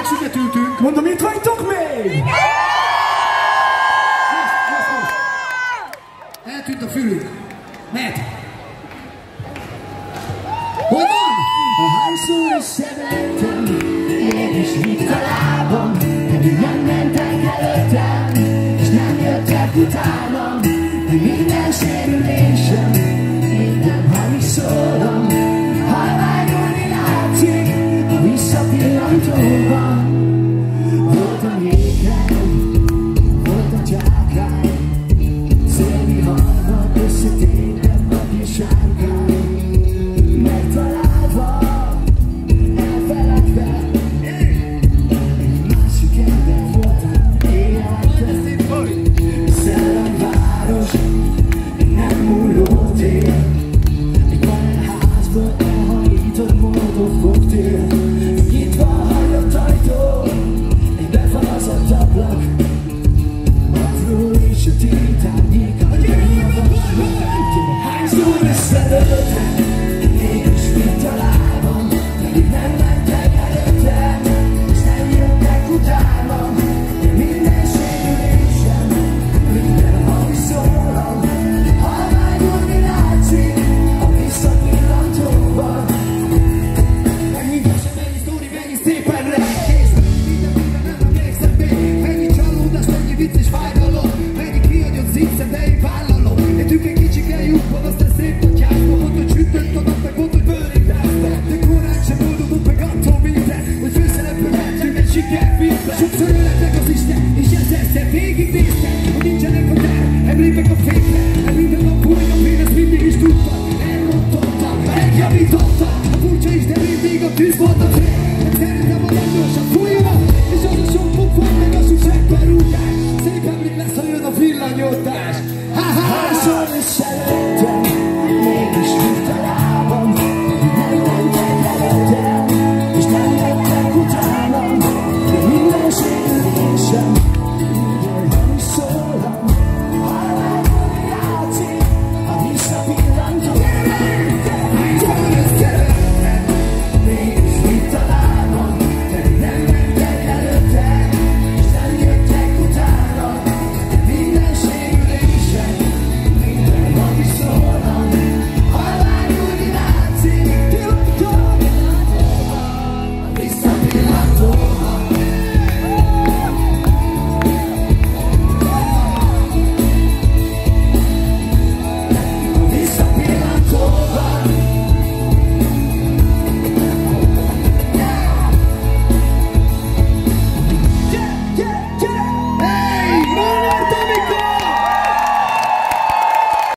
Megsüket ültünk. Mondom, itt vagytok még? Most. Eltűnt a fülünk. Mehet. Hogy van? Hányszor összevettem, mégis vitt a lábam, pedig nem mentek előttem, és nem jöttek utánam. De minden sérülésem, minden hamis szólom, halványulni látszik a visszapillantóban. Voltam ékeny, voltam csákány, szélviharban összetéptem a kis sárkány. Megtalálva, elfeledve, egy másik ember voltam, életem. Szellemváros, nem múló tér, egy panelházból elhajított molotov koktél. Nyitva hagyott ajtó, egy befalazott ablak, vadról és a titányék a gyermekavas. Hányszor összedöltem, mégis vitt a lábam, pedig nem mentek előttem, és nem jöttek utánam. De minden sérülésem, minden hamis szólom, halványulni látszik a visszapillantóban. Megmondom sem ennyi sztori, mennyi szépen lelkész. Minden nem emlékszem még. Mennyi csalódás, mennyi vicc és fájdalom, mennyi kihagyott zicsen, de én vállalom. Értünk egy kicsike lyukban, aztán szép a gyászba. Mondd, hogy sütött a nap, meg mondd, hogy bőrét rászta. De korán sem boldogult meg attól minden, hogy főszereplő mentünk egy sikerfilmbe. Sokszor öletek az Isten, és ezerszer végignéztem, hogy nincsenek a terv, emlékek a fékre. De minden nap újra én ezt mindig is tudtam. Elrontottam, megjavítottam. A furcsa is, de mindig a tűz volt a trend. Nem szeretem a leggyorsan fújjanak, és az a sok pufon, meg a susegben rúgás. Szép emlék lesz, ha jön a villanyodás. Hányszor összevettem,